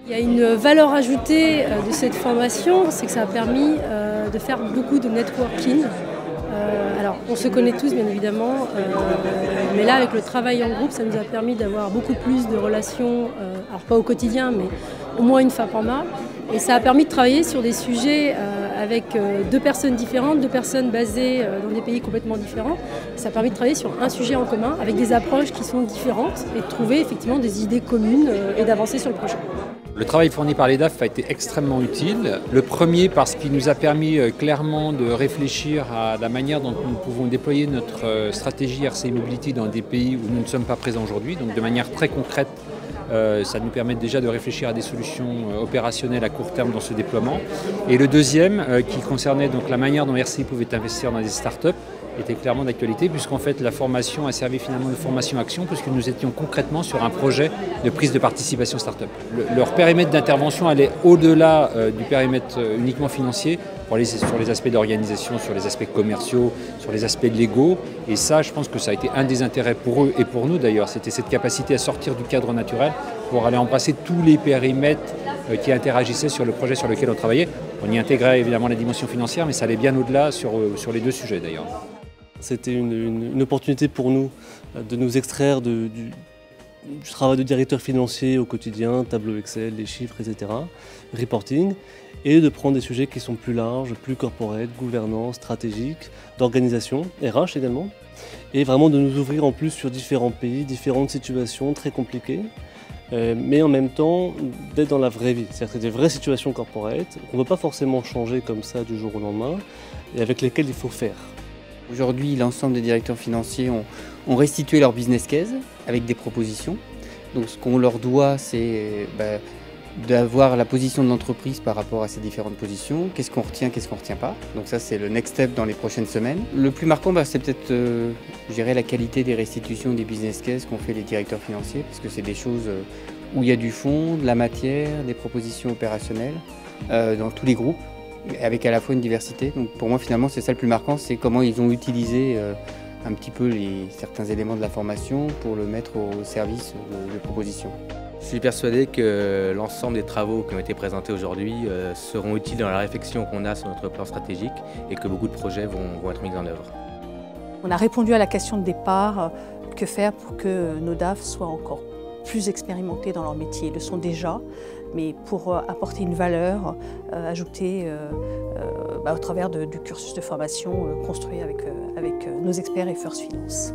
Il y a une valeur ajoutée de cette formation, c'est que ça a permis de faire beaucoup de networking. Alors, on se connaît tous, bien évidemment, mais là, avec le travail en groupe, ça nous a permis d'avoir beaucoup plus de relations, alors pas au quotidien, mais au moins une fois par mois. Et ça a permis de travailler sur des sujets avec deux personnes différentes, deux personnes basées dans des pays complètement différents. Ça a permis de travailler sur un sujet en commun, avec des approches qui sont différentes, et de trouver effectivement des idées communes et d'avancer sur le projet. Le travail fourni par l'EDAF a été extrêmement utile. Le premier parce qu'il nous a permis clairement de réfléchir à la manière dont nous pouvons déployer notre stratégie RCI Mobility dans des pays où nous ne sommes pas présents aujourd'hui, donc de manière très concrète. Ça nous permet déjà de réfléchir à des solutions opérationnelles à court terme dans ce déploiement. Et le deuxième, qui concernait donc la manière dont RCI pouvait investir dans des startups, était clairement d'actualité, puisqu'en fait la formation a servi finalement de formation-action, puisque nous étions concrètement sur un projet de prise de participation start-up. Leur périmètre d'intervention allait au-delà du périmètre uniquement financier, sur les aspects d'organisation, sur les aspects commerciaux, sur les aspects légaux. Et ça, je pense que ça a été un des intérêts pour eux et pour nous d'ailleurs. C'était cette capacité à sortir du cadre naturel pour aller embrasser tous les périmètres qui interagissaient sur le projet sur lequel on travaillait. On y intégrait évidemment la dimension financière, mais ça allait bien au-delà sur les deux sujets d'ailleurs. C'était une opportunité pour nous de nous extraire du travail de directeur financier au quotidien, tableau Excel, les chiffres, etc., reporting, et de prendre des sujets qui sont plus larges, plus corporate, gouvernance, stratégique, d'organisation, RH également, et vraiment de nous ouvrir en plus sur différents pays, différentes situations très compliquées, mais en même temps d'être dans la vraie vie. C'est-à-dire que c'est des vraies situations corporate qu'on ne peut pas forcément changer comme ça du jour au lendemain, et avec lesquelles il faut faire. Aujourd'hui, l'ensemble des directeurs financiers ont restitué leur business case avec des propositions. Donc ce qu'on leur doit, c'est d'avoir la position de l'entreprise par rapport à ces différentes positions. Qu'est-ce qu'on retient, qu'est-ce qu'on ne retient pas. Donc ça, c'est le next step dans les prochaines semaines. Le plus marquant, c'est peut-être je dirais, la qualité des restitutions des business cases qu'ont fait les directeurs financiers, parce que c'est des choses où il y a du fond, de la matière, des propositions opérationnelles dans tous les groupes, avec à la fois une diversité. Donc pour moi finalement c'est ça le plus marquant, c'est comment ils ont utilisé un petit peu certains éléments de la formation pour le mettre au service de propositions. Je suis persuadé que l'ensemble des travaux qui ont été présentés aujourd'hui seront utiles dans la réflexion qu'on a sur notre plan stratégique et que beaucoup de projets vont être mis en œuvre. On a répondu à la question de départ, que faire pour que nos DAF soient encore plus expérimentés dans leur métier. Ils le sont déjà, mais pour apporter une valeur ajoutée au travers du cursus de formation construit avec nos experts et First Finance.